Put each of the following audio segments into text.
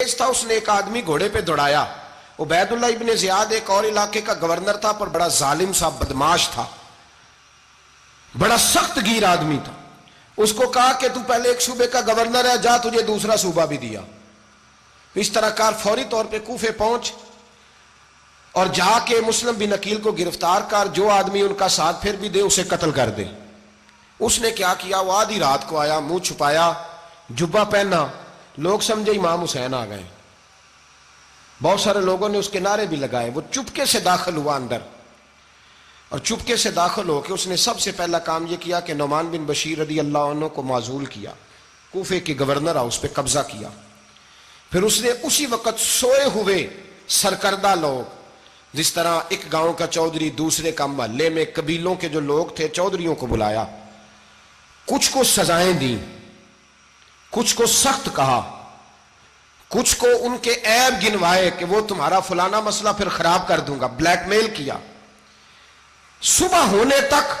تھا, اس نے ایک آدمی گھوڑے پہ دوڑایا. عبیداللہ ابن زیاد ایک اور علاقے کا گورنر تھا, پر بڑا ظالم سا بدماش تھا, بڑا سخت گیر آدمی تھا. اس کو کہا کہ تو پہلے ایک صوبے کا گورنر ہے, جا تجھے دوسرا صوبہ بھی دیا. اس طرح کار فوری طور پہ کوفے پہنچ اور جا کے مسلم بن عقیل کو گرفتار کر, جو آدمی ان کا ساتھ پھر بھی دے اسے قتل کر دے. اس نے کیا کیا, وہ آدھی رات کو آیا, منہ چھپایا, جبہ پہنا, لوگ سمجھے امام حسین آ گئے. بہت سارے لوگوں نے اس کے نعرے بھی لگائے. وہ چپکے سے داخل ہوا اندر, اور چپکے سے داخل ہو کے اس نے سب سے پہلا کام یہ کیا کہ نعمان بن بشیر رضی اللہ عنہ کو معزول کیا, کوفے کے گورنر اس پہ قبضہ کیا. پھر اس نے اسی وقت سوئے ہوئے سرکردہ لوگ, جس طرح ایک گاؤں کا چودھری دوسرے کا محلے میں قبیلوں کے جو لوگ تھے چودھریوں کو بلایا, کچھ کو سزائیں دیں, کچھ کو سخت کہا, کچھ کو ان کے عیب گنوائے کہ وہ تمہارا فلانا مسئلہ پھر خراب کر دوں گا, بلیک میل کیا. صبح ہونے تک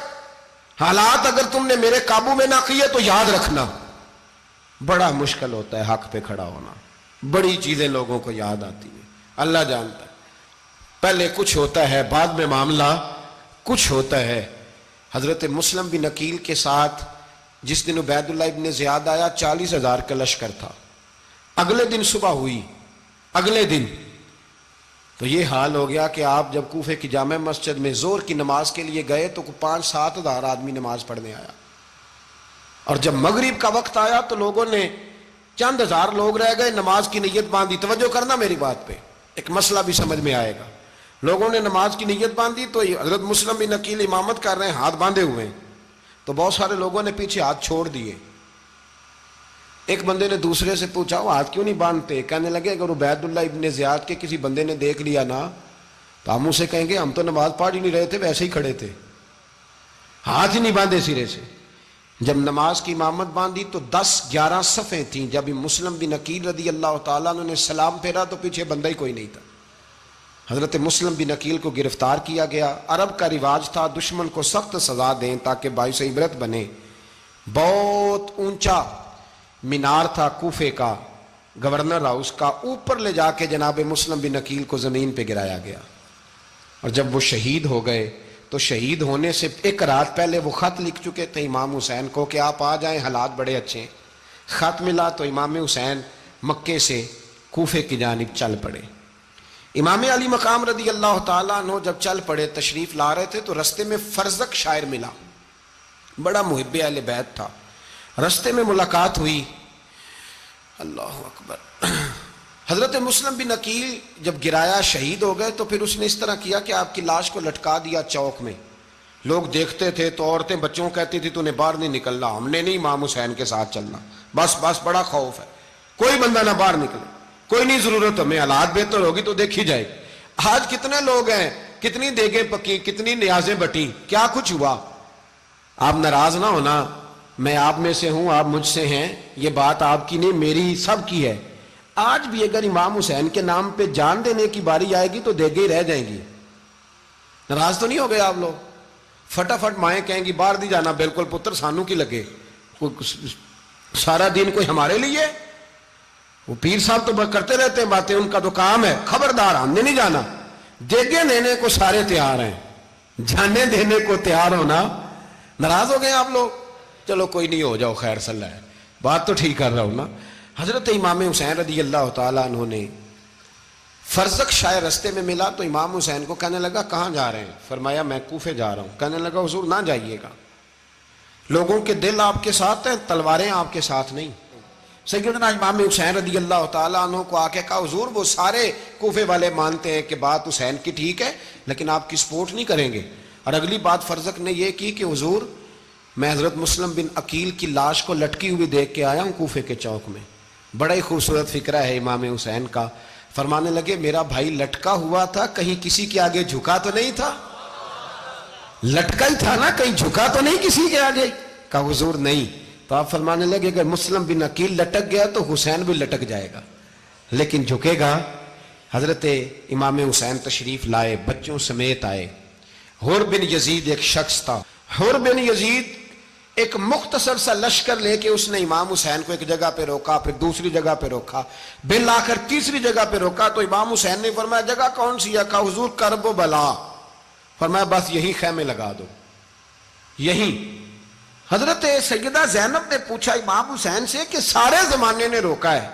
حالات اگر تم نے میرے قابو میں نہ کیے تو یاد رکھنا بڑا مشکل ہوتا ہے حق پہ کھڑا ہونا. بڑی چیزیں لوگوں کو یاد آتی ہیں, اللہ جانتا ہے. پہلے کچھ ہوتا ہے, بعد میں معاملہ کچھ ہوتا ہے. حضرت مسلم بن عقیل کے ساتھ جس دن عبیداللہ ابن زیاد آیا 40,000 کا لشکر تھا. اگلے دن صبح ہوئی, اگلے دن تو یہ حال ہو گیا کہ آپ جب کوفے کی جامع مسجد میں زور کی نماز کے لیے گئے تو 5-7 ہزار آدمی نماز پڑھنے آیا, اور جب مغرب کا وقت آیا تو لوگوں نے چند ہزار لوگ رہ گئے, نماز کی نیت باندھی. توجہ کرنا میری بات پہ, ایک مسئلہ بھی سمجھ میں آئے گا. لوگوں نے نماز کی نیت باندھی تو حضرت مسلم بن عقیل امامت کر رہے ہیں, ہاتھ باندھے ہوئے ہیں, تو بہت سارے لوگوں نے پیچھے ہاتھ چھوڑ دیے. ایک بندے نے دوسرے سے پوچھا وہ ہاتھ کیوں نہیں باندھتے؟ کہنے لگے اگر عبیداللہ ابن زیاد کے کسی بندے نے دیکھ لیا نا تو ہم اسے کہیں گے ہم تو نماز پڑھ ہی نہیں رہے تھے, ویسے ہی کھڑے تھے, ہاتھ ہی نہیں باندھے سرے سے. جب نماز کی امامت باندھی تو 10-11 صفیں تھیں. جب مسلم بن عقیل رضی اللہ تعالیٰ عنہ نے سلام پھیرا تو پیچھے بندہ ہی کوئی نہیں تھا. حضرت مسلم بن عقیل کو گرفتار کیا گیا. عرب کا رواج تھا دشمن کو سخت سزا دیں تاکہ باعث عبرت بنے. بہت اونچا مینار تھا کوفے کا, گورنر ہاؤس کا, اوپر لے جا کے جناب مسلم بن عقیل کو زمین پہ گرایا گیا. اور جب وہ شہید ہو گئے تو شہید ہونے سے ایک رات پہلے وہ خط لکھ چکے تھے امام حسین کو کہ آپ آ جائیں, حالات بڑے اچھے ہیں. خط ملا تو امام حسین مکے سے کوفے کی جانب چل پڑے. امام علی مقام رضی اللہ تعالیٰ عنہ جب چل پڑے تشریف لا رہے تھے تو رستے میں فرزق شاعر ملا, بڑا محب اہل بیت تھا. رستے میں ملاقات ہوئی, اللہ اکبر. حضرت مسلم بن عقیل جب گرایا شہید ہو گئے تو پھر اس نے اس طرح کیا کہ آپ کی لاش کو لٹکا دیا چوک میں. لوگ دیکھتے تھے تو عورتیں بچوں کہتی تھی تو نے باہر نہیں نکلنا, ہم نے نہیں امام حسین کے ساتھ چلنا, بس بڑا خوف ہے, کوئی بندہ نہ باہر نکلے, کوئی نہیں ضرورت ہمیں, حالات بہتر ہوگی تو دیکھی جائے. آج کتنے لوگ ہیں, کتنی دیگیں پکی, کتنی نیازیں بٹی, کیا کچھ ہوا. آپ ناراض نہ ہونا, میں آپ میں سے ہوں, آپ مجھ سے ہیں, یہ بات آپ کی نہیں میری سب کی ہے. آج بھی اگر امام حسین کے نام پہ جان دینے کی باری آئے گی تو دیگیں ہی رہ جائیں گی. ناراض تو نہیں ہو گئے آپ لوگ؟ فٹافٹ مائیں کہیں گی باہر نہیں جانا, بالکل پتر سانو کی لگے, سارا دن کوئی ہمارے لیے. وہ پیر صاحب تو کرتے رہتے ہیں باتیں, ان کا تو کام ہے, خبردار ہم نے نہیں جانا. دیگیں دینے کو سارے تیار ہیں, جانے دینے کو تیار ہونا. ناراض ہو گئے آپ لوگ؟ چلو کوئی نہیں, ہو جاؤ, خیر صلی اللہ ہے, بات تو ٹھیک کر رہا ہوں نا. حضرت امام حسین رضی اللہ تعالیٰ عنہ نے فرزق شاعر رستے میں ملا تو امام حسین کو کہنے لگا کہاں جا رہے ہیں؟ فرمایا میں کوفے جا رہا ہوں. کہنے لگا حضور نہ جائیے گا, لوگوں کے دل آپ کے ساتھ ہیں, تلواریں آپ کے ساتھ نہیں. سیدنا امام حسین رضی اللہ تعالیٰ عنہ کو آ کے کہا حضور وہ سارے کوفے والے مانتے ہیں کہ بات حسین کی ٹھیک ہے لیکن آپ کی سپورٹ نہیں کریں گے. اور اگلی بات فرزق نے یہ کی کہ حضور میں حضرت مسلم بن عقیل کی لاش کو لٹکی ہوئی دیکھ کے آیا ہوں کوفے کے چوک میں. بڑا ہی خوبصورت فکرہ ہے امام حسین کا. فرمانے لگے میرا بھائی لٹکا ہوا تھا, کہیں کسی کے آگے جھکا تو نہیں تھا؟ لٹکا ہی تھا نا, کہیں جھکا تو نہیں کسی کے آگے؟ کہا حضور نہیں. تو آپ فرمانے لگے اگر مسلم بن عقیل لٹک گیا تو حسین بھی لٹک جائے گا, لیکن جھکے گا. حضرت امام حسین تشریف لائے, بچوں سمیت آئے. حر بن یزید ایک شخص تھا. حر بن یزید ایک مختصر سا لشکر لے کے اس نے امام حسین کو ایک جگہ پہ روکا، پھر دوسری جگہ پہ روکا، بالآخر تیسری جگہ پہ روکا تو امام حسین نے فرمایا جگہ کون سی ہے؟ کہا حضور کرب و بلا۔ فرمایا بس یہی خیمے لگا دو، یہی۔ حضرت سیدہ زینب نے پوچھا امام حسین سے کہ سارے زمانے نے روکا ہے،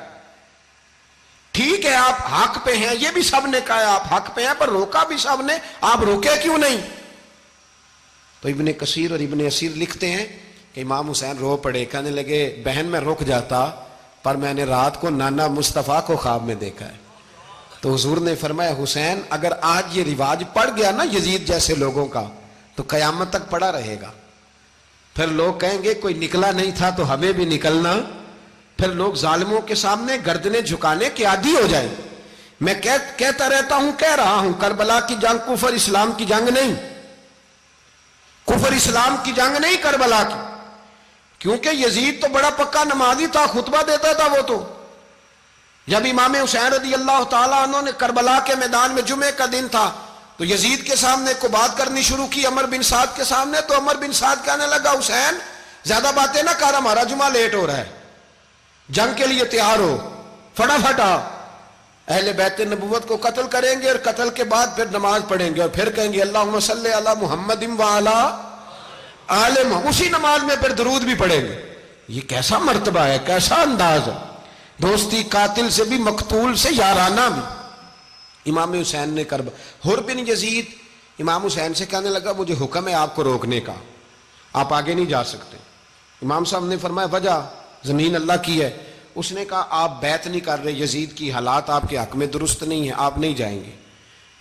ٹھیک ہے آپ حق پہ ہیں، یہ بھی سب نے کہا ہے آپ حق پہ ہیں، پر روکا بھی سب نے، آپ روکے کیوں نہیں؟ تو ابن کثیر اور ابن اسیر لکھتے ہیں کہ امام حسین رو پڑے، کہنے لگے بہن میں رک جاتا پر میں نے رات کو نانا مصطفیٰ کو خواب میں دیکھا ہے۔ تو حضور نے فرمایا حسین اگر آج یہ رواج پڑ گیا نا یزید جیسے لوگوں کا تو قیامت تک پڑا رہے گا، پھر لوگ کہیں گے کوئی نکلا نہیں تھا تو ہمیں بھی نکلنا، پھر لوگ ظالموں کے سامنے گردنیں جھکانے کے عادی ہو جائیں۔ میں کہتا رہتا ہوں، کہہ رہا ہوں، کربلا کی جنگ کفر اسلام کی جنگ نہیں، کفر اسلام کی جنگ نہیں کربلا کی، کیونکہ یزید تو بڑا پکا نمازی تھا، خطبہ دیتا تھا وہ تو۔ جب امام حسین رضی اللہ تعالیٰ عنہ نے کربلا کے میدان میں جمعے کا دن تھا تو یزید کے سامنے کو بات کرنی شروع کی عمر بن سعد کے سامنے، تو عمر بن سعد کہنے لگا حسین زیادہ باتیں نہ کر، ہمارا جمعہ لیٹ ہو رہا ہے، جنگ کے لیے تیار ہو، فٹافٹ آ، اہل بیت نبوت کو قتل کریں گے اور قتل کے بعد پھر نماز پڑھیں گے اور پھر کہیں گے اللہم صلی علی محمد وعلی آل محمد، اسی نماز میں پھر درود بھی پڑھیں گے۔ یہ کیسا مرتبہ ہے، کیسا انداز ہے، دوستی قاتل سے بھی مقتول سے یارانہ بھی۔ امام حسین نے حر بن یزید امام حسین سے کہنے لگا مجھے حکم ہے آپ کو روکنے کا، آپ آگے نہیں جا سکتے۔ امام صاحب نے فرمایا وجہ؟ زمین اللہ کی ہے۔ اس نے کہا آپ بیعت نہیں کر رہے، یزید کی حالات آپ کے حق میں درست نہیں ہیں، آپ نہیں جائیں گے۔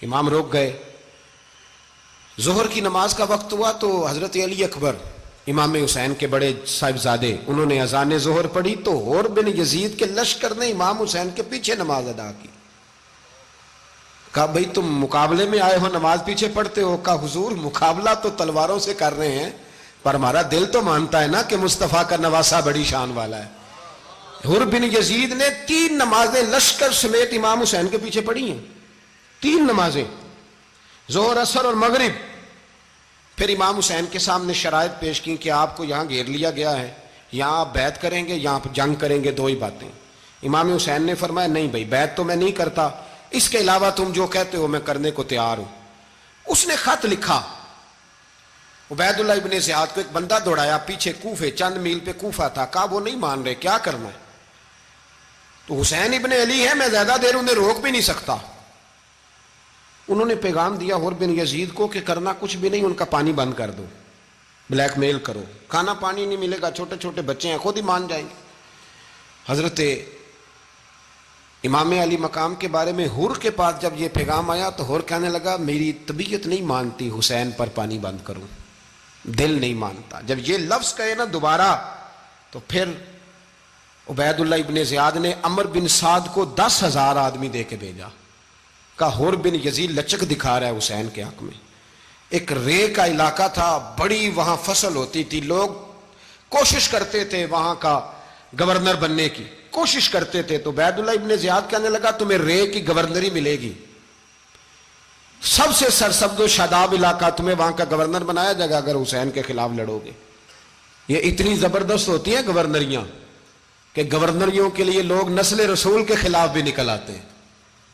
امام روک گئے۔ ظہر کی نماز کا وقت ہوا تو حضرت علی اکبر امام حسین کے بڑے صاحبزادے انہوں نے اذان ظہر پڑھی تو حر بن یزید کے لشکر نے امام حسین کے پیچھے نماز ادا کی۔ کہا بھئی تم مقابلے میں آئے ہو نماز پیچھے پڑھتے ہو؟ کہا حضور مقابلہ تو تلواروں سے کر رہے ہیں پر ہمارا دل تو مانتا ہے نا کہ مصطفیٰ کا نواسہ بڑی شان والا ہے۔ حر بن یزید نے 3 نمازیں لشکر سمیت امام حسین کے پیچھے پڑھی ہیں، 3 نمازیں، ظہر عصر اور مغرب۔ پھر امام حسین کے سامنے شرائط پیش کی کہ آپ کو یہاں گھیر لیا گیا ہے، یہاں آپ بیعت کریں گے، یہاں جنگ کریں گے، 2 ہی باتیں۔ امام حسین نے فرمایا نہیں بھائی بیعت تو میں نہیں کرتا، اس کے علاوہ تم جو کہتے ہو میں کرنے کو تیار ہوں۔ اس نے خط لکھا، عبید اللہ ابن زیاد کو ایک بندہ دوڑایا پیچھے کوفے، چند میل پہ کوفہ تھا، کہا وہ نہیں مان رہے، کیا کرنا ہے؟ تو حسین ابن علی ہے، میں زیادہ دیر انہیں روک بھی نہیں سکتا۔ انہوں نے پیغام دیا حر بن یزید کو کہ کرنا کچھ بھی نہیں، ان کا پانی بند کر دو، بلیک میل کرو، کھانا پانی نہیں ملے گا، چھوٹے چھوٹے بچے ہیں، خود ہی مان جائیں گے۔ حضرت امام علی مقام کے بارے میں حر کے پاس جب یہ پیغام آیا تو حر کہنے لگا میری طبیعت نہیں مانتی حسین پر پانی بند کروں، دل نہیں مانتا۔ جب یہ لفظ کہے نا دوبارہ تو پھر عبید اللہ ابن زیاد نے عمر بن سعد کو 10,000 آدمی دے کے بھیجا، کہا حر بن یزید لچک دکھا رہا ہے حسین کے حق میں۔ ایک رے کا علاقہ تھا، بڑی وہاں فصل ہوتی تھی، لوگ کوشش کرتے تھے وہاں کا گورنر بننے کی، کوشش کرتے تھے۔ تو عبید اللہ ابن زیاد کہنے لگا تمہیں رے کی گورنری ملے گی، سب سے سرسبز و شاداب علاقہ، تمہیں وہاں کا گورنر بنایا جائے گا اگر حسین کے خلاف لڑو گے۔ یہ اتنی زبردست ہوتی ہیں گورنریاں کہ گورنریوں کے لیے لوگ نسل رسول کے خلاف بھی نکل آتے ہیں،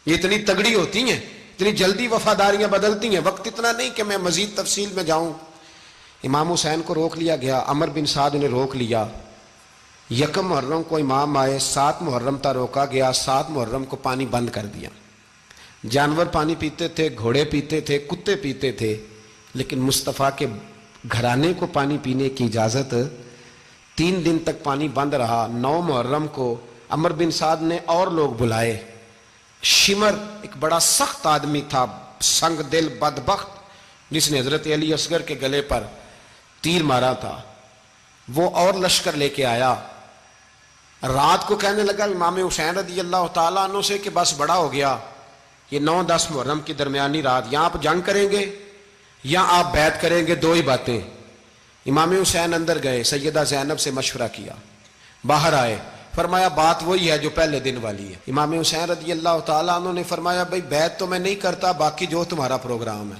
یہ اتنی تگڑی ہوتی ہیں، اتنی جلدی وفاداریاں بدلتی ہیں۔ وقت اتنا نہیں کہ میں مزید تفصیل میں جاؤں۔ امام حسین کو روک لیا گیا، عمر بن سعد نے روک لیا۔ 1 محرم کو امام آئے، 7 محرم تا روکا گیا، 7 محرم کو پانی بند کر دیا۔ جانور پانی پیتے تھے، گھوڑے پیتے تھے، کتے پیتے تھے، لیکن مصطفیٰ کے گھرانے کو پانی پینے کی اجازت 3 دن تک پانی بند رہا۔ 9 محرم کو عمر بن سعد نے اور لوگ بلائے۔ شمر ایک بڑا سخت آدمی تھا، سنگ دل بدبخت، جس نے حضرت علی اصغر کے گلے پر تیر مارا تھا، وہ اور لشکر لے کے آیا۔ رات کو کہنے لگا امام حسین رضی اللہ تعالیٰ عنہ سے کہ بس بڑا ہو گیا، یہ 9-10 محرم کی درمیانی رات، یہاں آپ جنگ کریں گے یا آپ بیعت کریں گے، 2 ہی باتیں۔ امام حسین اندر گئے، سیدہ زینب سے مشورہ کیا، باہر آئے، فرمایا بات وہی ہے جو پہلے دن والی ہے۔ امام حسین رضی اللہ تعالیٰ عنہ نے فرمایا بھئی بیعت تو میں نہیں کرتا، باقی جو تمہارا پروگرام ہے۔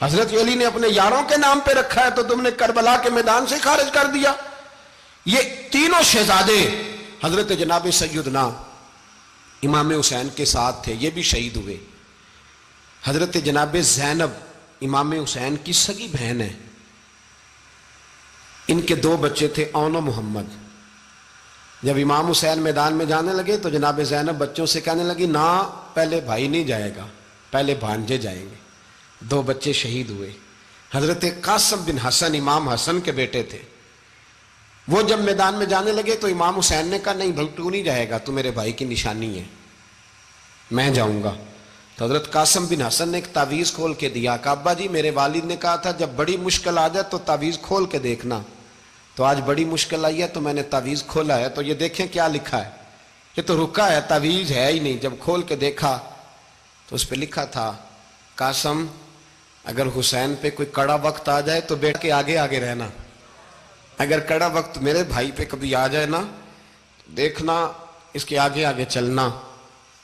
حضرت علی نے اپنے یاروں کے نام پہ رکھا ہے تو تم نے کربلا کے میدان سے خارج کر دیا. یہ تینوں شہزادے حضرت جناب سیدنا امام حسین کے ساتھ تھے, یہ بھی شہید ہوئے. حضرت جناب زینب امام حسین کی سگی بہن ہے, ان کے 2 بچے تھے اون و محمد. جب امام حسین میدان میں جانے لگے تو جناب زینب بچوں سے کہنے لگی نہ پہلے بھائی نہیں جائے گا, پہلے بھانجے جائیں گے. 2 بچے شہید ہوئے. حضرت قاسم بن حسن امام حسن کے بیٹے تھے, وہ جب میدان میں جانے لگے تو امام حسین نے کہا نہیں بھائی تو نہیں جائے گا, تو میرے بھائی کی نشانی ہے, میں جاؤں گا. تو حضرت قاسم بن حسن نے ایک تعویذ کھول کے دیا کہ ابا جی میرے والد نے کہا تھا جب بڑی مشکل آ جائے تو تعویذ کھول کے دیکھنا, تو آج بڑی مشکل آئی ہے تو میں نے تعویذ کھولا ہے, تو یہ دیکھیں کیا لکھا ہے, یہ تو رکا ہے, تعویذ ہے ہی نہیں. جب کھول کے دیکھا تو اس پہ لکھا تھا قاسم اگر حسین پہ کوئی کڑا وقت آ جائے تو بیٹھ کے آگے آگے رہنا, اگر کڑا وقت میرے بھائی پہ کبھی آ جائے نا دیکھنا اس کے آگے آگے چلنا,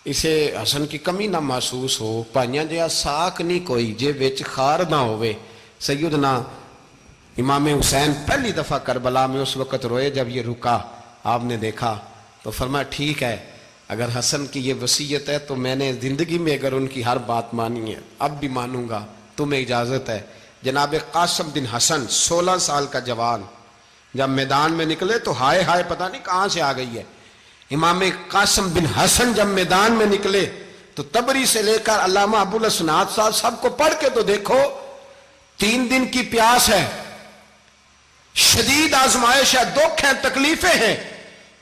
اسے حسن کی کمی نہ محسوس ہو. پائیاں جہا ساک نہیں کوئی جے وچ خار نہ ہوئے. سیدنا امام حسین پہلی دفعہ کربلا میں اس وقت روئے جب یہ رکا, آپ نے دیکھا تو فرمایا ٹھیک ہے اگر حسن کی یہ وصیت ہے تو میں نے زندگی میں اگر ان کی ہر بات مانی ہے اب بھی مانوں گا, تمہیں اجازت ہے. جناب قاسم بن حسن 16 سال کا جوان جب میدان میں نکلے تو ہائے ہائے پتہ نہیں کہاں سے آ گئی ہے. امام قاسم بن حسن جب میدان میں نکلے تو تبری سے لے کر علامہ ابو الاسناد صاحب سب کو پڑھ کے تو دیکھو, 3 دن کی پیاس ہے, شدید آزمائش ہے, دکھ ہیں, تکلیفیں ہیں,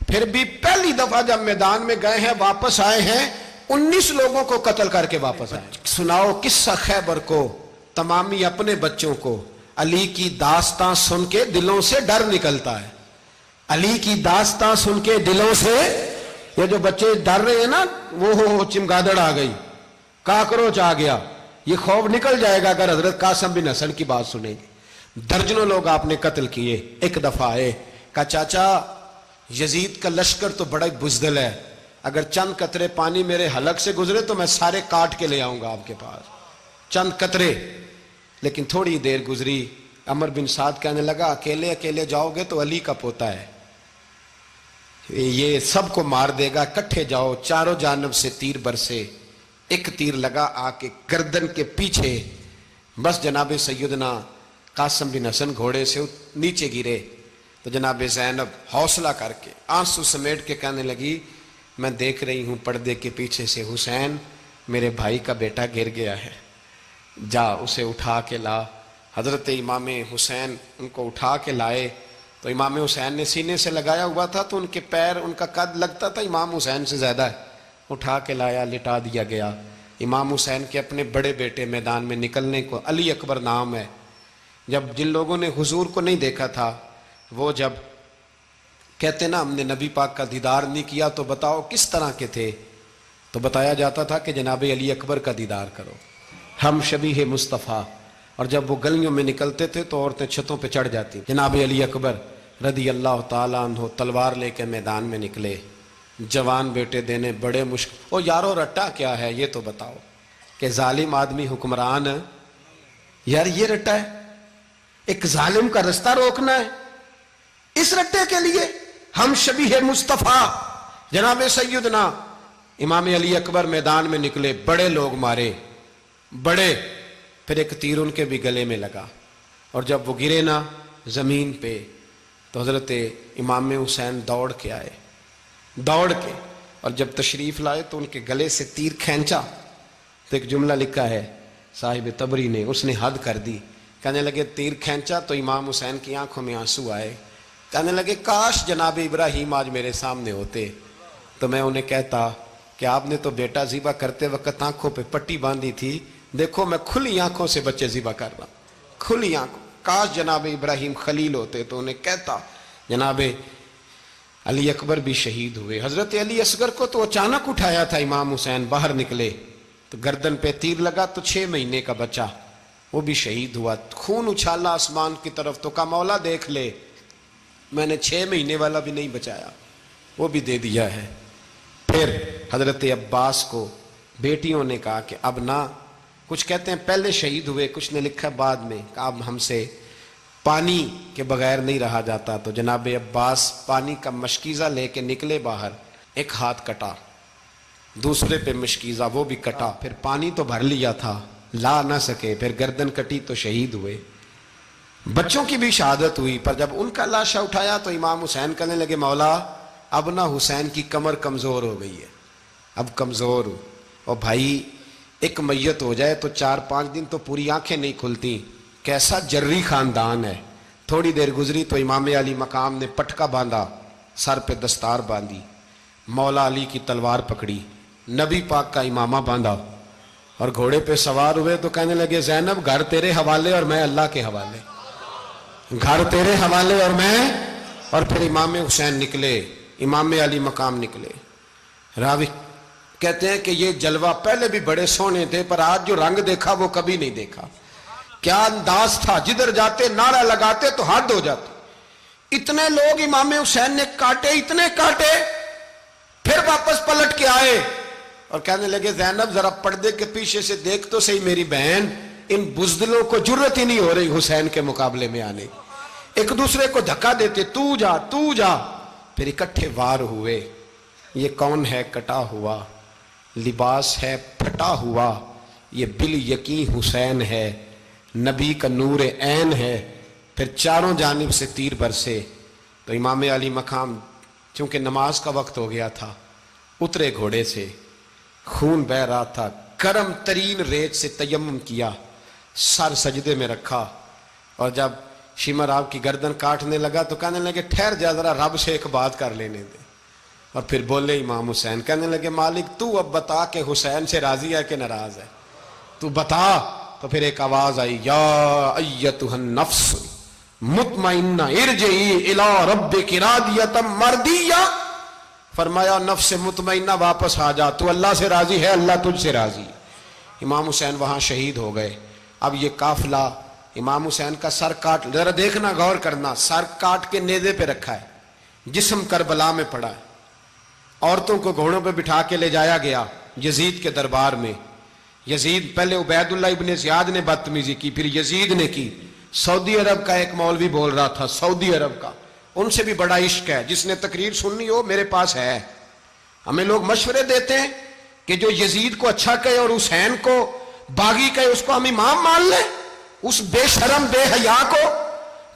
پھر بھی پہلی دفعہ جب میدان میں گئے ہیں واپس آئے ہیں 19 لوگوں کو قتل کر کے واپس آئے. سناؤ قصہ خیبر کو, تمامی اپنے بچوں کو. علی کی داستان سن کے دلوں سے ڈر نکلتا ہے, علی کی داستان سن کے دلوں سے, یہ جو بچے ڈر رہے ہیں نا وہ چمگادڑ آ گئی, کاکروچ آ گیا, یہ خوف نکل جائے گا اگر حضرت قاسم بن حسن کی بات سنیں گے. درجنوں لوگ آپ نے قتل کیے. ایک دفعہ آئے کہا چاچا یزید کا لشکر تو بڑا بزدل ہے, اگر چند قطرے پانی میرے حلق سے گزرے تو میں سارے کاٹ کے لے آؤں گا آپ کے پاس, چند قطرے. لیکن تھوڑی دیر گزری, عمر بن سعد کہنے لگا اکیلے اکیلے جاؤ گے تو علی کا پوتا ہے, یہ سب کو مار دے گا, کٹھے جاؤ. چاروں جانب سے تیر برسے, ایک تیر لگا آ کے گردن کے پیچھے, بس جناب سیدنا قاسم بن حسن گھوڑے سے نیچے گرے. تو جناب زینب حوصلہ کر کے آنسو سمیٹ کے کہنے لگی میں دیکھ رہی ہوں پردے کے پیچھے سے حسین میرے بھائی کا بیٹا گر گیا ہے, جا اسے اٹھا کے لا. حضرت امام حسین ان کو اٹھا کے لائے تو امام حسین نے سینے سے لگایا ہوا تھا تو ان کے پیر, ان کا قد لگتا تھا امام حسین سے زیادہ ہے, اٹھا کے لایا, لٹا دیا گیا. امام حسین کے اپنے بڑے بیٹے میدان میں نکلنے کو, علی اکبر نام ہے, جب جن لوگوں نے حضور کو نہیں دیکھا تھا وہ جب کہتے نا ہم نے نبی پاک کا دیدار نہیں کیا تو بتاؤ کس طرح کے تھے, تو بتایا جاتا تھا کہ جناب علی اکبر کا دیدار کرو, ہم شبیہ مصطفیٰ. اور جب وہ گلیوں میں نکلتے تھے تو عورتیں چھتوں پہ چڑھ جاتی. جناب علی اکبر رضی اللہ تعالیٰ عنہ تلوار لے کے میدان میں نکلے, جوان بیٹے دینے بڑے مشکل. او یارو رٹا کیا ہے یہ تو بتاؤ, کہ ظالم آدمی حکمران, یار یہ رٹا ہے, ایک ظالم کا رستہ روکنا ہے, اس رٹے کے لیے ہم شبیہ مصطفیٰ. جناب سیدنا امام علی اکبر میدان میں نکلے, بڑے لوگ مارے, بڑے, پھر ایک تیر ان کے بھی گلے میں لگا, اور جب وہ گرے نا زمین پہ تو حضرت امام حسین دوڑ کے آئے, دوڑ کے, اور جب تشریف لائے تو ان کے گلے سے تیر کھینچا تو ایک جملہ لکھا ہے صاحب تبری نے, اس نے حد کر دی. کہنے لگے تیر کھینچا تو امام حسین کی آنکھوں میں آنسو آئے, کہنے لگے کاش جناب ابراہیم آج میرے سامنے ہوتے تو میں انہیں کہتا کہ آپ نے تو بیٹا ذبح کرتے وقت آنکھوں پہ پٹی باندھی تھی, دیکھو میں کھلی آنکھوں سے بچے ذبح کر رہا, کھلی آنکھوں. کاش جناب ابراہیم خلیل ہوتے تو انہیں کہتا. جناب علی اکبر بھی شہید ہوئے. حضرت علی اصغر کو تو اچانک اٹھایا تھا امام حسین, باہر نکلے تو گردن پہ تیر لگا تو 6 مہینے کا بچہ وہ بھی شہید ہوا. خون اچھالا آسمان کی طرف تو کہا مولا دیکھ لے, میں نے 6 مہینے والا بھی نہیں بچایا, وہ بھی دے دیا ہے. پھر حضرت عباس کو بیٹیوں نے کہا کہ اب نہ کچھ کہتے ہیں پہلے شہید ہوئے، کچھ نے لکھا بعد میں کہ اب ہم سے پانی کے بغیر نہیں رہا جاتا، تو جناب عباس پانی کا مشکیزہ لے کے نکلے باہر، ایک ہاتھ کٹا، دوسرے پہ مشکیزہ وہ بھی کٹا، پھر پانی تو بھر لیا تھا لا نہ سکے، پھر گردن کٹی تو شہید ہوئے۔ بچوں کی بھی شہادت ہوئی، پر جب ان کا لاشا اٹھایا تو امام حسین کہنے لگے مولا اب نہ حسین کی کمر کمزور ہو گئی ہے، اب کمزور ہو، اور بھائی ایک میت ہو جائے تو 4-5 دن تو پوری آنکھیں نہیں کھلتی، کیسا جری خاندان ہے۔ تھوڑی دیر گزری تو امام علی مقام نے پٹکا باندھا، سر پہ دستار باندھی، مولا علی کی تلوار پکڑی، نبی پاک کا امامہ باندھا اور گھوڑے پہ سوار ہوئے تو کہنے لگے زینب گھر تیرے حوالے اور میں اللہ کے حوالے، گھر تیرے حوالے اور میں، اور پھر امام حسین نکلے، امام علی مقام نکلے۔ راوی کہتے ہیں کہ یہ جلوہ پہلے بھی بڑے سونے تھے، پر آج جو رنگ دیکھا وہ کبھی نہیں دیکھا۔ کیا انداز تھا، جدھر جاتے نعرہ لگاتے تو حد ہو جاتے۔ اتنے لوگ امام حسین نے کاٹے، اتنے کاٹے، پھر واپس پلٹ کے آئے اور کہنے لگے زینب ذرا پردے کے پیچھے سے دیکھ تو صحیح میری بہن، ان بزدلوں کو جرت ہی نہیں ہو رہی حسین کے مقابلے میں آنے، ایک دوسرے کو دھکا دیتے، تو جا تو جا، پھر اکٹھے وار ہوئے۔ یہ کون ہے کٹا ہوا، لباس ہے پھٹا ہوا، یہ بال یقین حسین ہے، نبی کا نور عین ہے۔ پھر چاروں جانب سے تیر برسے تو امام علی مقام چونکہ نماز کا وقت ہو گیا تھا، اترے گھوڑے سے، خون بہ رہا تھا، گرم ترین ریت سے تیمم کیا، سر سجدے میں رکھا، اور جب شمر آپ کی گردن کاٹنے لگا تو کہنے لگے ٹھہر جا ذرا رب سے ایک بات کر لینے دے، اور پھر بولے امام حسین، کہنے لگے مالک تو اب بتا کہ حسین سے راضی ہے کہ ناراض ہے، تو بتا۔ تو پھر ایک آواز آئی، یا ایتھا النفس مطمئنہ ارجعی الی ربک راضیۃ مرضیہ، فرمایا نفس مطمئنہ واپس آ جا، تو اللہ سے راضی ہے، اللہ تجھ سے راضی۔ امام حسین وہاں شہید ہو گئے۔ اب یہ قافلہ امام حسین کا سر کاٹ، ذرا دیکھنا غور کرنا، سر کاٹ کے نیزے پہ رکھا ہے، جسم کربلا میں پڑا ہے، عورتوں کو گھوڑوں پہ بٹھا کے لے جایا گیا یزید کے دربار میں۔ یزید پہلے عبید اللہ ابن زیاد نے بدتمیزی کی، پھر یزید نے کی۔ سعودی عرب کا ایک مولوی بول رہا تھا، سعودی عرب کا، ان سے بھی بڑا عشق ہے، جس نے تقریر سننی ہو میرے پاس ہے۔ ہمیں لوگ مشورے دیتے ہیں کہ جو یزید کو اچھا کہے اور حسین کو باغی کہے اس کو ہم امام مان لیں، اس بے شرم بے حیا کو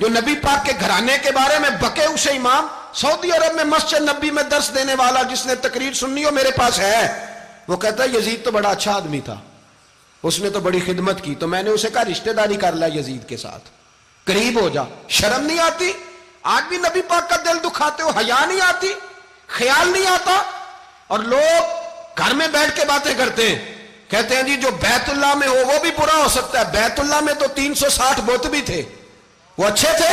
جو نبی پاک کے گھرانے کے بارے میں بکے اسے امام۔ سعودی عرب میں مسجد نبی میں درس دینے والا جس نے تقریر سننی ہو میرے پاس ہے، وہ کہتا ہے یزید تو بڑا اچھا آدمی تھا، اس نے تو بڑی خدمت کی، تو میں نے اسے کہا رشتہ داری کر لیا یزید کے ساتھ، قریب ہو جا۔ شرم نہیں آتی؟ آج بھی نبی پاک کا دل دکھاتے ہو، حیا نہیں آتی، خیال نہیں آتا؟ اور لوگ گھر میں بیٹھ کے باتیں کرتے ہیں، کہتے ہیں جی جو بیت اللہ میں ہو وہ بھی برا ہو سکتا ہے۔ بیت اللہ میں تو 360 بت بھی تھے، وہ اچھے تھے۔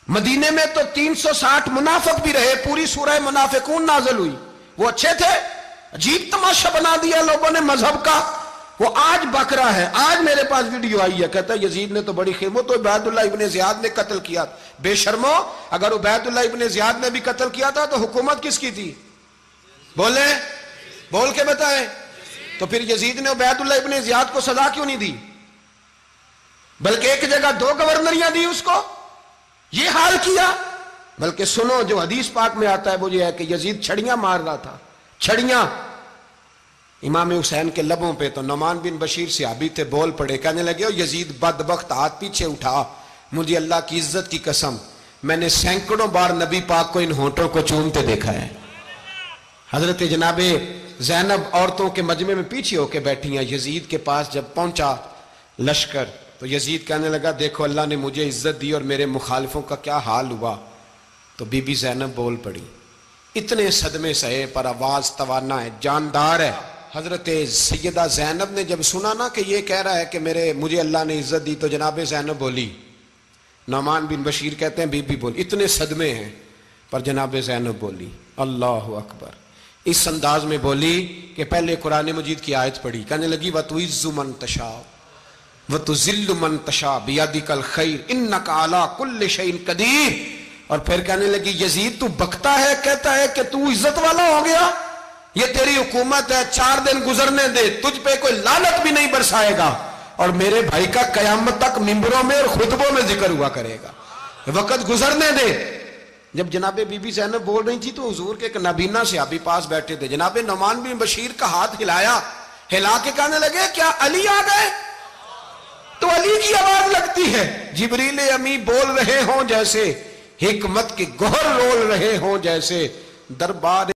مدینے میں تو 360 منافق بھی رہے، پوری سورہ منافقون نازل ہوئی، وہ اچھے تھے۔ عجیب تماشا بنا دیا لوگوں نے مذہب کا۔ وہ آج بک رہا ہے، آج میرے پاس ویڈیو آئی ہے، کہتا ہے یزید نے تو بڑی خدمت، تو عبید اللہ ابن زیاد نے قتل کیا۔ بے شرمو، اگر عبید اللہ ابن زیاد نے بھی قتل کیا تھا تو حکومت کس کی تھی؟ بولیں، بول کے بتائیں۔ تو پھر یزید نے عبید اللہ ابن زیاد کو سزا کیوں نہیں دی، بلکہ ایک جگہ 2 گورنریاں دی اس کو، یہ حال کیا؟ بلکہ سنو جو حدیث پاک میں آتا ہے وہ یہ ہے کہ یزید چھڑیاں مار رہا تھا، چھڑیاں امام حسین کے لبوں پہ، تو نعمان بن بشیر صحابی تھے، بول پڑے، کہنے لگے یزید بدبخت ہاتھ پیچھے اٹھا، مجھے اللہ کی عزت کی قسم میں نے سینکڑوں بار نبی پاک کو ان ہونٹوں کو چومتے دیکھا ہے۔ حضرت جناب زینب عورتوں کے مجمع میں پیچھے ہو کے بیٹھی ہیں، یزید کے پاس جب پہنچا لشکر تو یزید کہنے لگا دیکھو اللہ نے مجھے عزت دی اور میرے مخالفوں کا کیا حال ہوا۔ تو بی بی زینب بول پڑی، اتنے صدمے سہے پر آواز توانا ہے، جاندار ہے۔ حضرت سیدہ زینب نے جب سنا نا کہ یہ کہہ رہا ہے کہ مجھے اللہ نے عزت دی، تو جناب زینب بولی، نعمان بن بشیر کہتے ہیں بی بی بولی، اتنے صدمے ہیں پر جناب زینب بولی اللہ اکبر، اس انداز میں بولی کہ پہلے قرآن مجید کی آیت پڑھی، کہنے لگی وَتُعِزُّ مَن تَشَاءُ وَتُذِلُّ مَن تَشَاءُ بِيَدِكَ الْخَيْرُ إِنَّكَ عَلَىٰ كُلِّ شَيْءٍ قَدِيرٌ۔ اور پھر کہنے لگی یزید تو بکتا ہے، کہتا ہے کہ تو عزت والا ہو گیا، یہ تیری حکومت ہے، 4 دن گزرنے دے، تجھ پہ کوئی لعنت بھی نہیں برسائے گا، اور میرے بھائی کا قیامت تک ممبروں میں اور خطبوں میں ذکر ہوا کرے گا، وقت گزرنے دے۔ جب جناب بی بی زینب بول رہی تھی تو حضور کے ایک نابینا صحابی پاس بیٹھے تھے، جناب نعمان بن بشیر کا ہاتھ ہلایا، ہلا کے کہنے لگے کیا علی آ گئے؟ تو علی کی آواز لگتی ہے، جبریل امی بول رہے ہوں جیسے، حکمت کے گوہر رول رہے ہوں جیسے، دربار